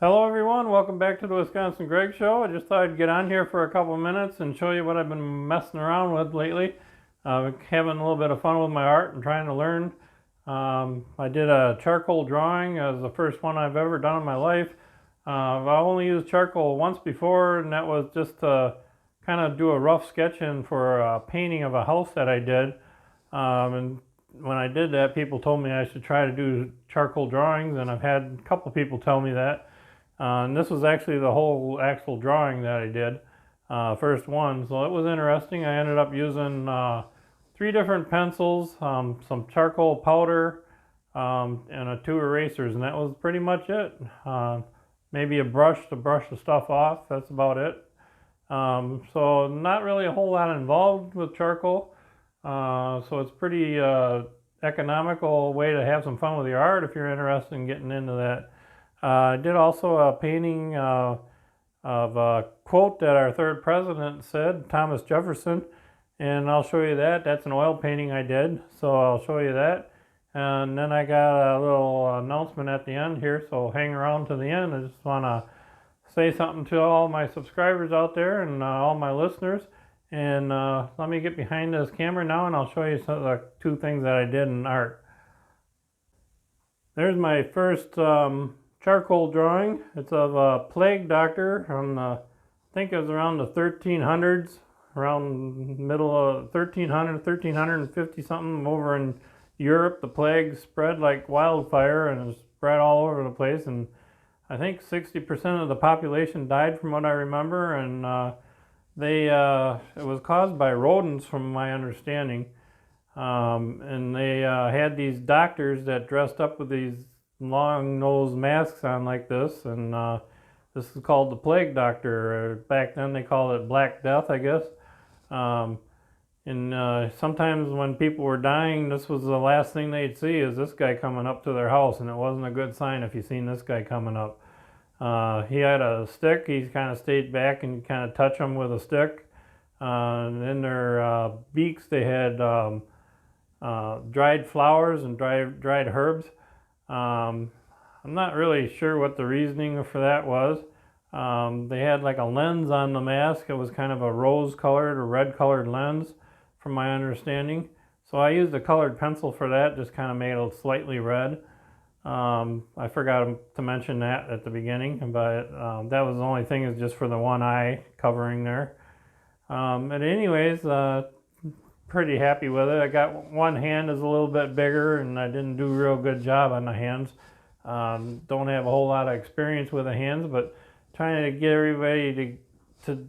Hello everyone, welcome back to the Wisconsin Greg Show. I just thought I'd get on here for a couple of minutes and show you what I've been messing around with lately. Having a little bit of fun with my art and trying to learn. I did a charcoal drawing as the first one I've ever done in my life. I've only used charcoal once before, and that was just to kind of do a rough sketch in for a painting of a house that I did. And when I did that, people told me I should try to do charcoal drawings, and I've had a couple people tell me that. And this was actually the whole actual drawing that I did, first one. So it was interesting. I ended up using 3 different pencils, some charcoal powder, and 2 erasers, and that was pretty much it. Maybe a brush to brush the stuff off. That's about it. So not really a whole lot involved with charcoal. So it's pretty economical way to have some fun with your art if you're interested in getting into that. I did also a painting of a quote that our third president said, Thomas Jefferson, and I'll show you that. That's an oil painting I did, so I'll show you that. And then I got a little announcement at the end here, so hang around to the end. I just want to say something to all my subscribers out there and all my listeners. And let me get behind this camera now, and I'll show you some of the 2 things that I did in art. There's my first charcoal drawing. It's of a plague doctor from I think it was around the 1300s, around middle of 1350 something over in Europe. The plague spread like wildfire and it spread all over the place, and I think 60% of the population died from what I remember, and it was caused by rodents from my understanding. And they had these doctors that dressed up with these long nose masks on like this, and this is called the plague doctor. Back then they called it Black Death, I guess. And sometimes when people were dying, this was the last thing they'd see, is this guy coming up to their house, and it wasn't a good sign if you seen this guy coming up. He had a stick. He kind of stayed back and kind of touch them with a stick. And in their beaks they had dried flowers and dried herbs. I'm not really sure what the reasoning for that was. They had like a lens on the mask. It was kind of a rose-colored or red-colored lens, from my understanding. So I used a colored pencil for that, just kind of made it slightly red. I forgot to mention that at the beginning, but that was the only thing, is just for the one eye covering there. But anyways, pretty happy with it. I got one hand is a little bit bigger, and I didn't do a real good job on the hands. Don't have a whole lot of experience with the hands, but trying to get everybody to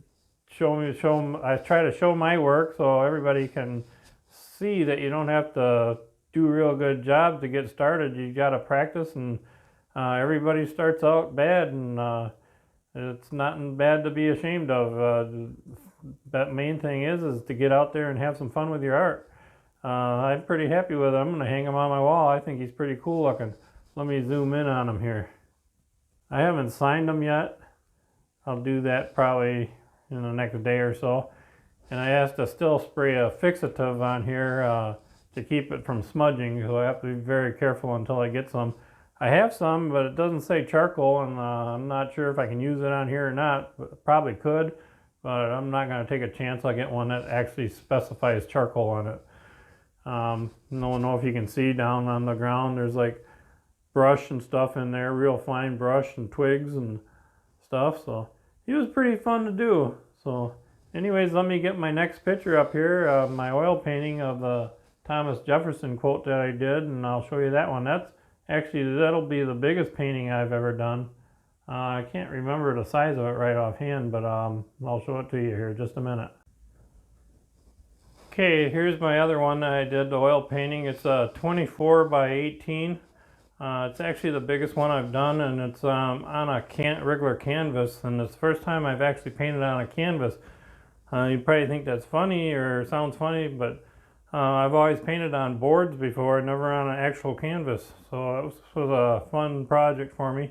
show them. I try to show my work so everybody can see that you don't have to do a real good job to get started. You got to practice, and everybody starts out bad, and it's nothing bad to be ashamed of. That main thing is to get out there and have some fun with your art. I'm pretty happy with it. I'm going to hang him on my wall. I think he's pretty cool looking. Let me zoom in on him here. I haven't signed him yet. I'll do that probably in the next day or so. And I asked to still spray a fixative on here to keep it from smudging, so I have to be very careful until I get some. I have some, but it doesn't say charcoal, and I'm not sure if I can use it on here or not. Probably could, but I'm not going to take a chance I'll get one that actually specifies charcoal on it. I don't know if you can see down on the ground, there's like brush and stuff in there, real fine brush and twigs and stuff. So he was pretty fun to do. So anyways, let me get my next picture up here, my oil painting of the Thomas Jefferson quote that I did, and I'll show you that one. That'll be the biggest painting I've ever done. I can't remember the size of it right offhand, but I'll show it to you here in just a minute. Okay, here's my other one that I did, the oil painting. It's a 24 by 18. It's actually the biggest one I've done, and it's on a regular canvas, and it's the first time I've actually painted on a canvas. You probably think that's funny or sounds funny, but I've always painted on boards before, never on an actual canvas. So this was a fun project for me.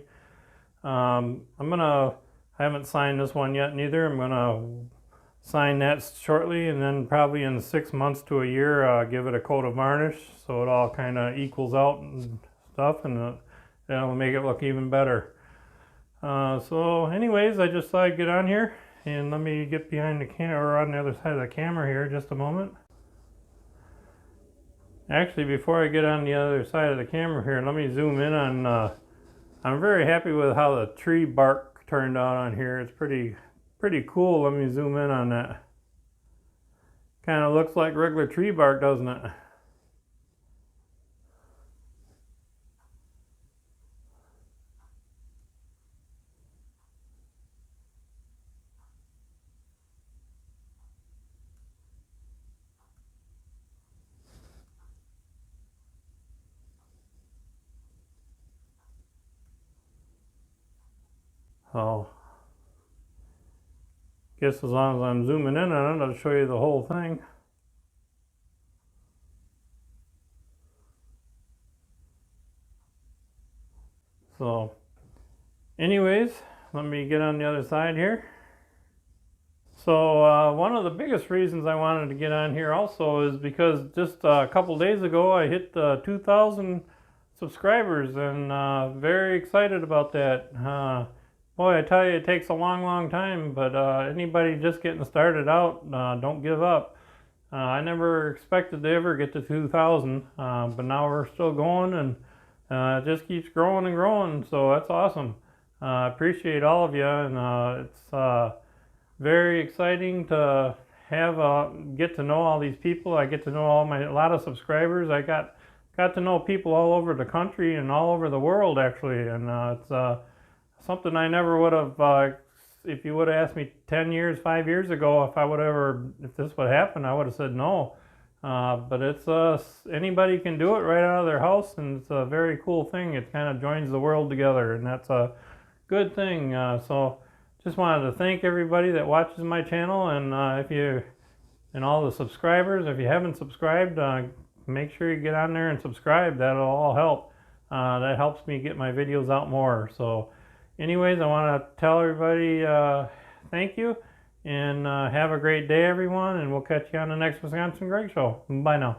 I haven't signed this one yet neither. I'm gonna sign that shortly, and then probably in 6 months to a year give it a coat of varnish so it all kind of equals out and stuff, and it'll make it look even better. So anyways, I just thought I'd get on here and let me get behind the camera, or on the other side of the camera here, just a moment. Actually, before I get on the other side of the camera here, let me zoom in on, I'm very happy with how the tree bark turned out on here. It's pretty cool. Let me zoom in on that. Kind of looks like regular tree bark, doesn't it? So, guess as long as I'm zooming in on it, I'll show you the whole thing. So, anyways, let me get on the other side here. So one of the biggest reasons I wanted to get on here also is because just a couple days ago I hit 2,000 subscribers, and very excited about that. Boy, I tell you, it takes a long time, but anybody just getting started out, don't give up. I never expected to ever get to 2,000, but now we're still going, and it just keeps growing and growing, so that's awesome. I appreciate all of you, and it's very exciting to have get to know all these people. I get to know a lot of subscribers. I got to know people all over the country and all over the world, actually, and it's something I never would have, if you would have asked me 10 years, 5 years ago, if this would happen, I would have said no. But it's anybody can do it right out of their house, and it's a very cool thing. It kind of joins the world together, and that's a good thing. So just wanted to thank everybody that watches my channel, and and all the subscribers. If you haven't subscribed, make sure you get on there and subscribe. That'll all help. That helps me get my videos out more. So anyways, I want to tell everybody thank you, and have a great day, everyone, and we'll catch you on the next Wisconsin Greg Show. Bye now.